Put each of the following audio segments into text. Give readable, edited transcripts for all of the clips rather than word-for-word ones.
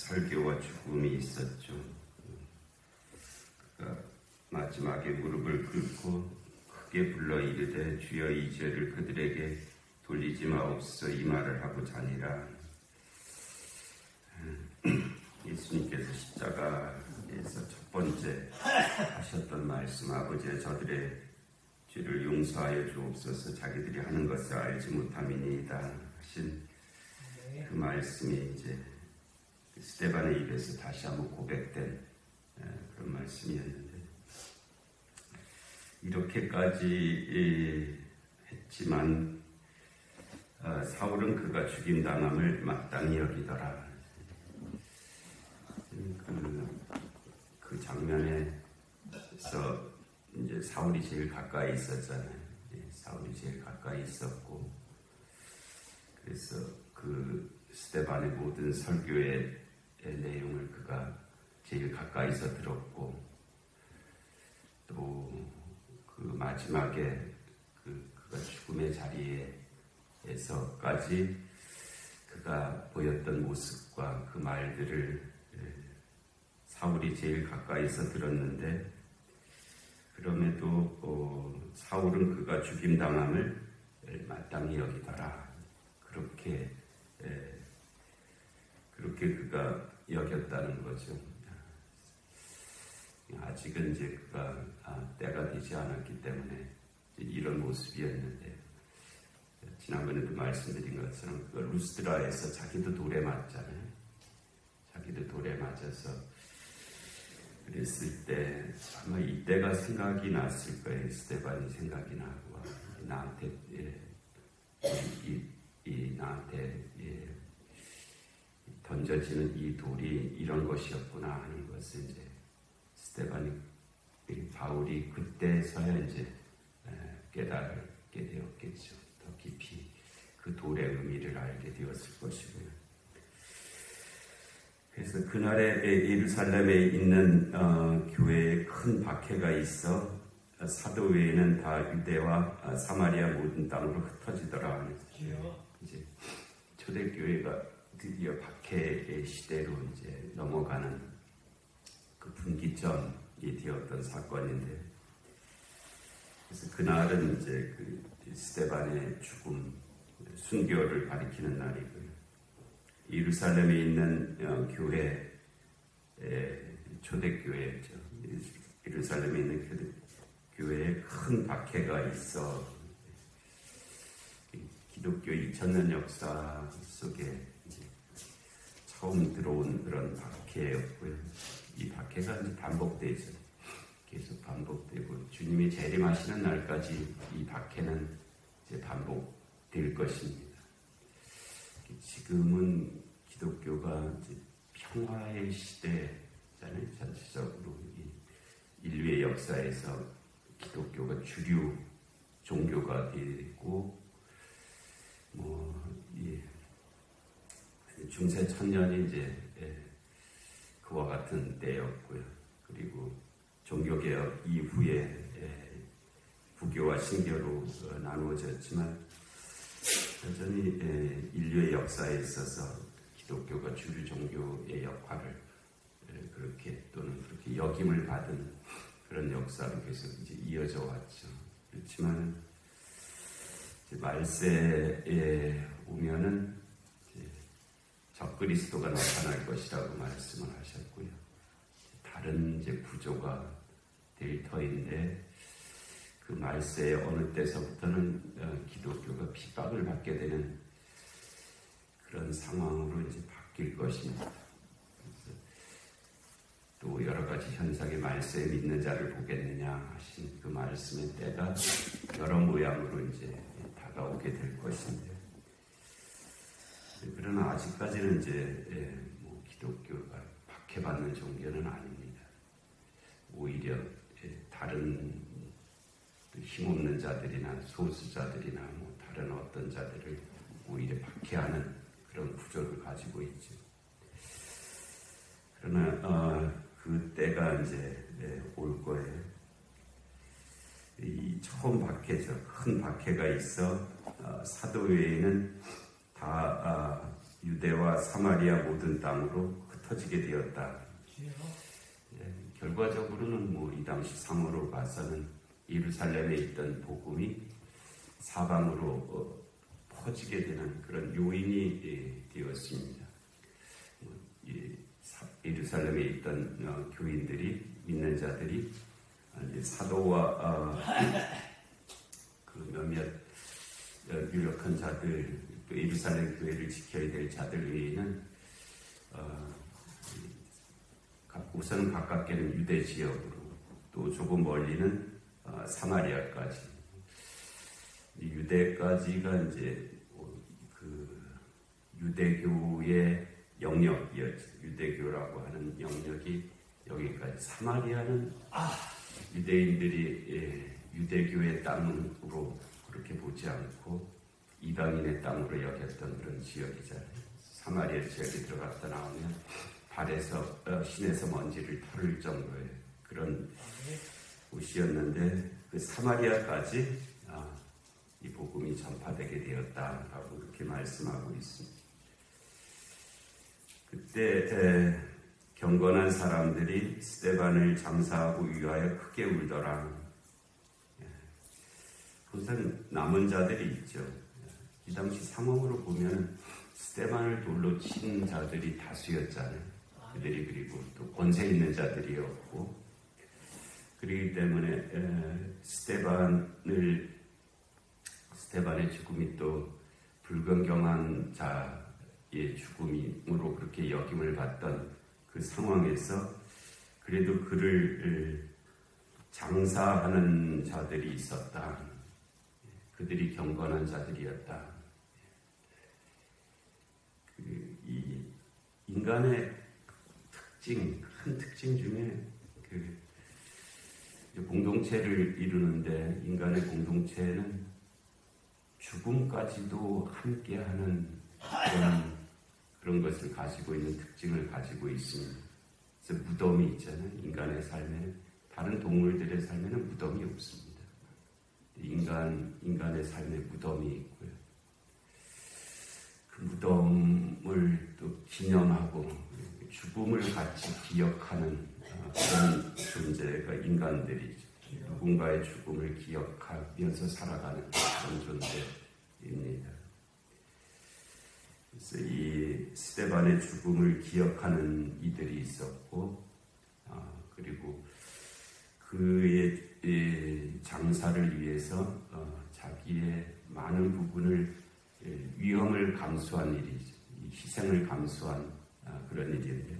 설교와 죽음이 있었죠. 그가 마지막에 무릎을 꿇고 크게 불러 이르되 주여 이 죄를 그들에게 돌리지 마옵소서 이 말을 하고 자니라. 예수님께서 십자가에서 첫 번째 하셨던 말씀, 아버지여 저들의 죄를 용서하여 주옵소서 자기들이 하는 것을 알지 못함이니이다 하신 그 말씀이 이제 스데반의 입에서 다시 한번 고백된 그런 말씀이었는데, 이렇게까지 했지만 사울은 그가 죽임당함을 마땅히 여기더라. 그 장면에서 이제 사울이 제일 가까이 있었잖아요. 사울이 제일 가까이 있었고, 그래서 그 스데반의 모든 설교의 내용을 그가 제일 가까이서 들었고, 또 그 마지막에 그가 죽음의 자리에서까지 그가 보였던 모습과 그 말들을 사울이 제일 가까이서 들었는데, 그럼에도 사울은 그가 죽임당함을 마땅히 여기더라. 그렇게 그가 여겼다는 거죠. 아직은 이제 그가 때가 되지 않았기 때문에 이런 모습이었는데, 지난번에도 말씀드린 것처럼 그 루스드라에서 자기도 돌에 맞잖아요. 자기도 돌에 맞아서 그랬을 때 아마 이때가 생각이 났을 거예요. 스데반이 생각이 나고, 나한테 나한테 던져지는 이 돌이 이런 것이었구나 하는 것을 이제 바울이 그때서야 이제 깨닫게 되었겠죠. 더 깊이 그 돌의 의미를 알게 되었을 것이고요. 그래서 그날에 예루살렘에 있는 교회에 큰 박해가 있어 사도 외에는 다 유대와 사마리아 모든 땅으로 흩어지더라. 이제 초대교회가 드디어 박해의 시대로 이제 넘어가는 그 분기점이 되었던 사건인데, 그래서 그날은 이제 그 스데반의 죽음, 순교를 가리키는 날이고요. 예루살렘에 있는 교회, 초대교회죠. 예루살렘에 있는 교회에 큰 박해가 있어 기독교 2000년 역사 속에 처음 들어온 그런 박해였고요. 이 박해가 이제 반복되죠. 계속 반복되고 주님이 재림하시는 날까지 이 박해는 이제 반복될 것입니다. 지금은 기독교가 이제 평화의 시대잖아요. 전체적으로 인류의 역사에서 기독교가 주류 종교가 되고, 중세 천년이 이제 그와 같은 때였고요. 그리고 종교개혁 이후에 부교와 신교로 나누어졌지만, 여전히 인류의 역사에 있어서 기독교가 주류 종교의 역할을 그렇게 또는 그렇게 역임을 받은 그런 역사로 계속 이제 이어져 왔죠. 그렇지만 이제 말세에 오면은 적그리스도가 나타날 것이라고 말씀을 하셨고요. 다른 이제 구조가 될 터인데, 그 말세의 어느 때서부터는 기독교가 핍박을 받게 되는 그런 상황으로 이제 바뀔 것입니다. 또 여러 가지 현상의 말세에 믿는 자를 보겠느냐 하신 그 말씀의 때가 여러 모양으로 이제 다가오게 될 것인데, 그러나 아직까지는 이제 기독교가 박해받는 종교는 아닙니다. 오히려 다른 힘없는 자들이나 소수자들이나 다른 어떤 자들을 오히려 박해하는 그런 구조를 가지고 있죠. 그러나 그 때가 이제 올 거예요. 이 처음 박해죠. 큰 박해가 있어 사도 외에는 다 유대와 사마리아 모든 땅으로 흩어지게 되었다. 결과적으로는 뭐 이 당시 상으로 봐서는 예루살렘에 있던 복음이 사방으로 퍼지게 되는 그런 요인이 되었습니다. 예루살렘에 있던 교인들이, 믿는 자들이 사도와 그 몇몇 유력한 자들, 또 예루살렘 교회를 지켜야 될 자들 외에는 우선은 가깝게는 유대 지역으로, 또 조금 멀리는 사마리아까지, 유대까지가 이제 그 유대교의 영역이었죠. 유대교라고 하는 영역이 여기까지. 사마리아는 유대인들이 유대교의 땅으로 그렇게 보지 않고 이방인의 땅으로 여겼던 그런 지역이잖아요. 사마리아 지역에 들어갔다 나오면 발에서 신에서 먼지를 털을 정도의 그런 곳이었는데, 그 사마리아까지 이 복음이 전파되게 되었다라고 그렇게 말씀하고 있습니다. 그때 경건한 사람들이 스데반을 장사하고 위하여 크게 울더라. 우선 남은 자들이 있죠. 이 당시 상황으로 보면 스데반을 돌로 친 자들이 다수였잖아요. 그들이 그리고 또 권세 있는 자들이었고, 그렇기 때문에 스데반의 죽음이 또 불건경한 자의 죽음으로 그렇게 여김을 받던 그 상황에서 그래도 그를 장사하는 자들이 있었다. 그들이 경건한 자들이었다. 이 인간의 큰 특징 중에 공동체를 이루는데, 인간의 공동체는 죽음까지도 함께하는 그런 것을 가지고 있는 특징을 가지고 있습니다. 그래서 무덤이 있잖아요. 인간의 삶에, 다른 동물들의 삶에는 무덤이 없습니다. 인간의 삶에 무덤이 있고요. 그 무덤을 또 기념하고 죽음을 같이 기억하는 그런 존재가 인간들이죠. 누군가의 죽음을 기억하면서 살아가는 그런 존재입니다. 그래서 이 스데반의 죽음을 기억하는 이들이 있었고, 그리고 그의 장사를 위해서 자기의 많은 부분을, 위험을 감수한 일이죠. 희생을 감수한 그런 일인데요.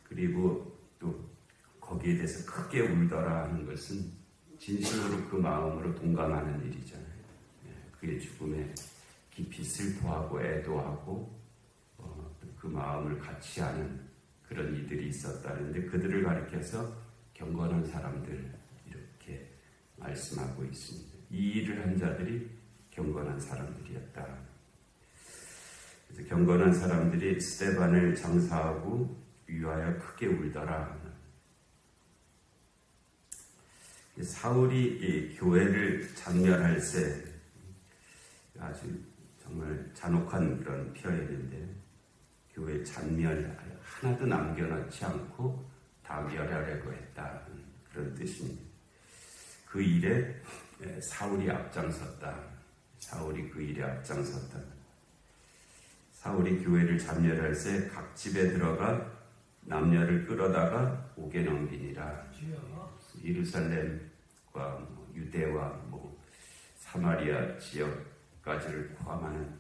그리고 또 거기에 대해서 크게 울더라 하는 것은 진심으로 그 마음으로 동감하는 일이잖아요. 그의 죽음에 깊이 슬퍼하고 애도하고 그 마음을 같이 하는 그런 이들이 있었다는데, 그들을 가리켜서 경건한 사람들 이렇게 말씀하고 있습니다. 이 일을 한 자들이 경건한 사람들이었다. 그래서 경건한 사람들이 스데반을 장사하고 위하여 크게 울더라. 사울이 이 교회를 잔멸할 때, 아주 정말 잔혹한 그런 표현인데, 교회 잔멸 하나도 남겨놓지 않고 다 멸하려고 했다, 그런 뜻입니다. 그 일에 사울이 앞장섰다. 사울이 그 일에 앞장섰다. 사울이 교회를 잔멸할 때 각 집에 들어가 남녀를 끌어다가 옥에 넘기니라. 예루살렘과 유대와 사마리아 지역까지를 포함하는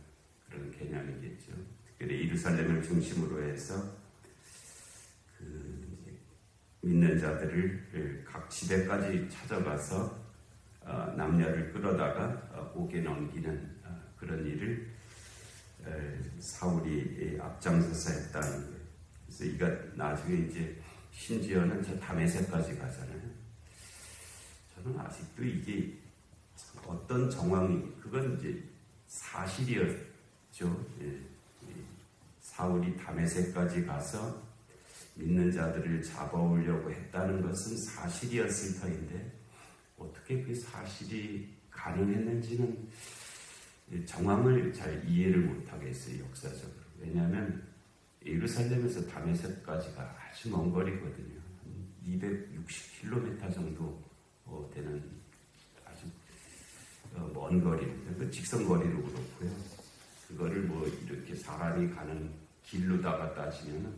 그런 개념이겠죠. 특별히 예루살렘을 중심으로 해서 믿는 자들을 각 집에까지 찾아가서 남녀를 끌어다가 옥에 넘기는 그런 일을 사울이 앞장서서 했다는 거예요. 그래서 이가 나중에 이제 심지어는 저 다메섹까지 가잖아요. 저는 아직도 이게 어떤 정황이, 그건 이제 사실이었죠. 사울이 다메섹까지 가서 믿는 자들을 잡아오려고 했다는 것은 사실이었을 터인데, 어떻게 그 사실이 가능했는지는 정황을 잘 이해를 못하겠어요, 역사적으로. 왜냐하면 예루살렘에서 다메섹까지가 아주 먼 거리거든요. 260km 정도 되는 아주 먼 거리입니다. 직선거리로 그렇고요. 그거를 뭐 이렇게 사람이 가는 길로다가 따지면은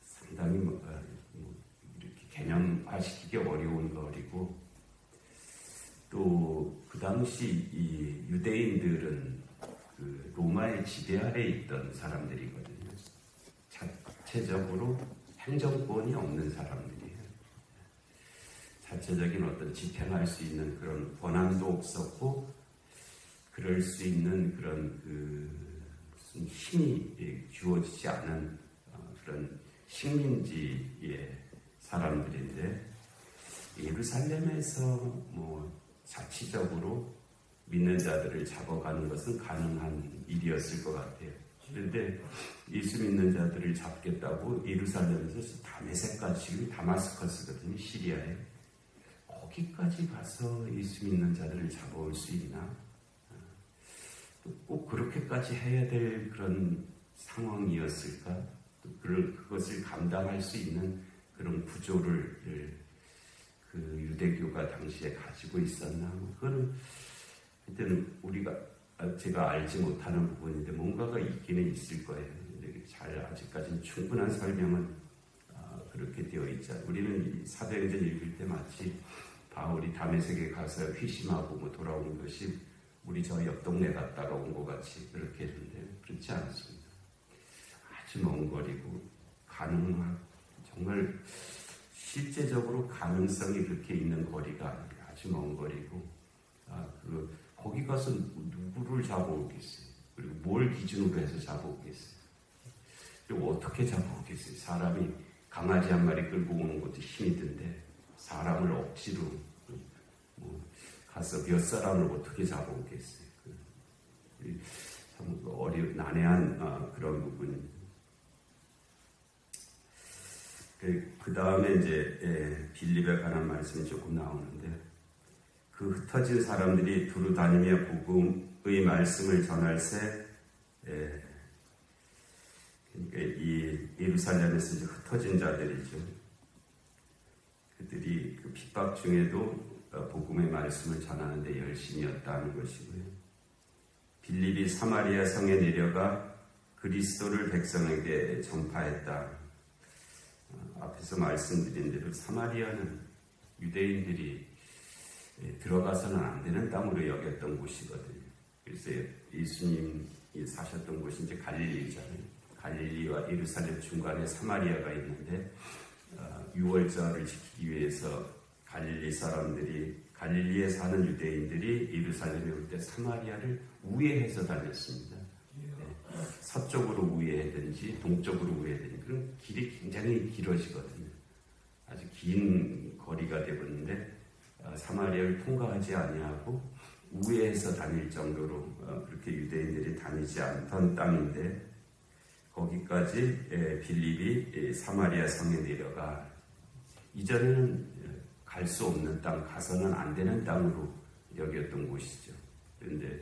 상당히 이렇게 개념화시키기 어려운 거리고, 또 그 당시 이 유대인들은 그 로마의 지배 아래 있던 사람들이거든요. 자체적으로 행정권이 없는 사람들이에요. 자체적인 어떤 집행할 수 있는 그런 권한도 없었고, 그럴 수 있는 그런 무슨 힘이 주어지지 않은 그런 식민지의 사람들인데, 예루살렘에서 뭐 자치적으로 믿는 자들을 잡아가는 것은 가능한 일이었을 것 같아요. 그런데 예수 믿는 자들을 잡겠다고 예루살렘에서 다메섹까지, 다마스커스거든요, 시리아에. 거기까지 가서 예수 믿는 자들을 잡아올 수 있나? 꼭 그렇게까지 해야 될 그런 상황이었을까? 또 그것을 감당할 수 있는 그런 구조를 그 유대교가 당시에 가지고 있었나? 그거는 그때는 제가 알지 못하는 부분인데 뭔가가 있기는 있을 거예요. 잘 아직까지는 충분한 설명은 그렇게 되어 있지 않아요. 우리는 사도행전 읽을 때 마치 바울이 다메섹에 가서 회심하고 뭐 돌아오는 것이 우리 저 옆 동네 갔다가 온 것 같이 그렇게 했는데, 그렇지 않습니다. 아주 먼 거리고 정말 실제적으로 가능성이 그렇게 있는 거리가 아니라 아주 먼 거리고, 거기 가서 누구를 잡아오겠어요? 그리고 뭘 기준으로 해서 잡아오겠어요? 그리고 어떻게 잡아오겠어요? 사람이 강아지 한 마리 끌고 오는 것도 힘이 든데 사람을 억지로 가서 몇 사람을 어떻게 잡아오겠어요? 참 난해한 그런 부분입니다. 그 다음에 이제 빌립에 관한 말씀이 조금 나오는데, 그 흩어진 사람들이 두루 다니며 복음의 말씀을 전할세. 그러니까 이 예루살렘에서 이제 흩어진 자들이죠. 그들이 그 핍박 중에도 복음의 말씀을 전하는데 열심이었다는 것이고요. 빌립이 사마리아 성에 내려가 그리스도를 백성에게 전파했다. 앞에서 말씀드린 대로 사마리아는 유대인들이 들어가서는 안 되는 땅으로 여겼던 곳이거든요. 그래서 예수님이 사셨던 곳이 이제 갈릴리잖아요. 갈릴리와 예루살렘 중간에 사마리아가 있는데, 유월절을 지키기 위해서 갈릴리에 사는 유대인들이 예루살렘에 올 때 사마리아를 우회해서 다녔습니다. 서쪽으로 우회하든지 동쪽으로 우회하든지 그런 길이 굉장히 길어지거든요. 아주 긴 거리가 되었는데 사마리아를 통과하지 아니하고 우회해서 다닐 정도로 그렇게 유대인들이 다니지 않던 땅인데, 거기까지 빌립이 사마리아 성에 내려가, 이전에는 갈 수 없는 땅, 가서는 안 되는 땅으로 여겼던 곳이죠. 그런데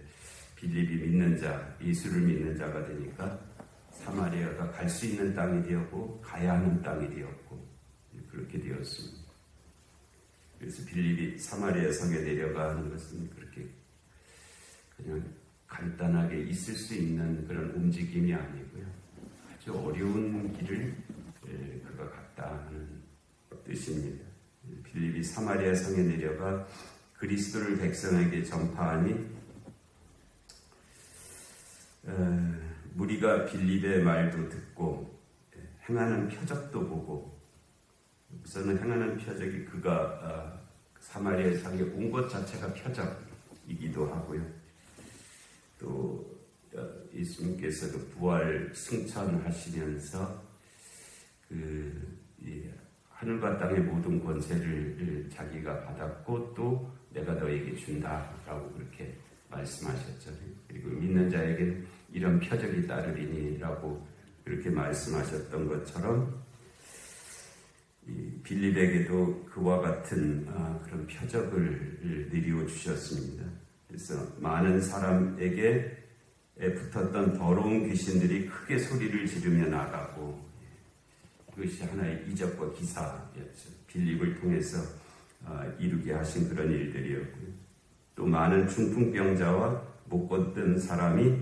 빌립이 믿는 자, 예수를 믿는 자가 되니까 사마리아가 갈 수 있는 땅이 되었고 가야 하는 땅이 되었고 그렇게 되었습니다. 그래서 빌립이 사마리아 성에 내려가는 것은 그렇게 그냥 간단하게 있을 수 있는 그런 움직임이 아니고요. 아주 어려운 길을 그가 갔다는 뜻입니다. 빌립이 사마리아 성에 내려가 그리스도를 백성에게 전파하니, 무리가 빌립의 말도 듣고 행하는 표적도 보고, 우선은 행하는 표적이 그가 사마리아 성에 온 것 자체가 표적이기도 하고요. 또 예수님께서 그 부활 승천하시면서 하늘과 땅의 모든 권세를 자기가 받았고 또 내가 너에게 준다라고 그렇게 말씀하셨잖아요. 그리고 믿는 자에게는 이런 표적이 따르리니라고 그렇게 말씀하셨던 것처럼 빌립에게도 그와 같은 그런 표적을 내리워 주셨습니다. 그래서 많은 사람에게 붙었던 더러운 귀신들이 크게 소리를 지르며 나가고, 그것이 하나의 이적과 기사였죠. 빌립을 통해서 이루게 하신 그런 일들이었고요. 또 많은 중풍병자와 못 걷던 사람이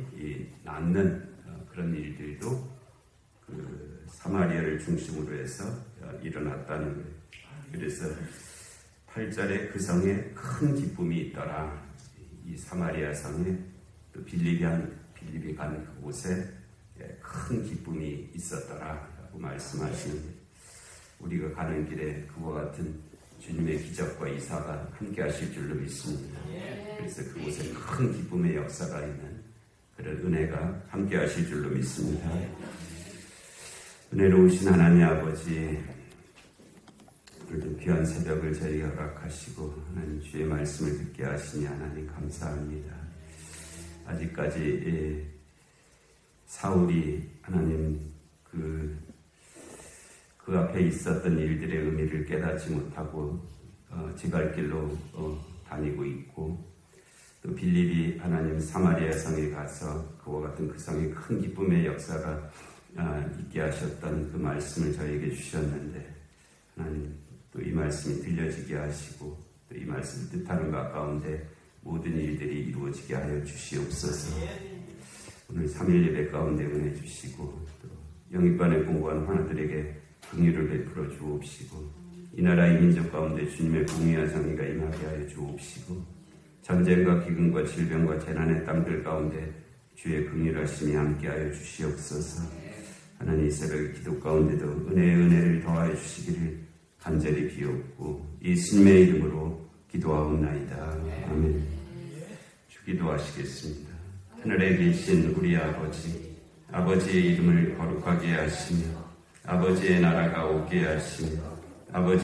낫는 그런 일들도 그 사마리아를 중심으로 해서 일어났다는 거예요. 그래서 8절에 그 성에 큰 기쁨이 있더라. 이 사마리아 성에 또 빌립이 간 그곳에 큰 기쁨이 있었더라라고 말씀하시는데, 우리가 가는 길에 그와 같은 주님의 기적과 이사가 함께 하실 줄로 믿습니다. 그래서 그곳에 큰 기쁨의 역사가 있는 그런 은혜가 함께 하실 줄로 믿습니다. 은혜로우신 하나님 아버지, 오늘도 귀한 새벽을 저희에게 허락하시고 하나님 주의 말씀을 듣게 하시니 하나님 감사합니다. 아직까지 사울이 하나님 그 앞에 있었던 일들의 의미를 깨닫지 못하고 지갈길로 다니고 있고, 또 빌립이 하나님 사마리아 성에 가서 그와 같은 그 성에 큰 기쁨의 역사가 있게 하셨던 그 말씀을 저에게 주셨는데, 하나님 또 이 말씀이 들려지게 하시고 또 이 말씀을 뜻하는 것 가운데 모든 일들이 이루어지게 하여 주시옵소서. 오늘 3일 예배 가운데 은혜 주시고 또 영입반에 공부하는 하나들에게 긍휼을 베풀어 주옵시고, 이 나라 이 민족 가운데 주님의 공의와 정의가 임하게 하여 주옵시고, 전쟁과 기근과 질병과 재난의 땅들 가운데 주의 긍휼하심이 함께하여 주시옵소서. 하나님 이 새벽의 기도 가운데도 은혜의 은혜를 더하여 주시기를 간절히 비옵고 예수님의 이름으로 기도하옵나이다. 아멘. 기도하시겠습니다. 하늘에 계신 우리 아버지, 아버지의 이름을 거룩하게 하시며 아버지의 나라가 오게 하시며 아버지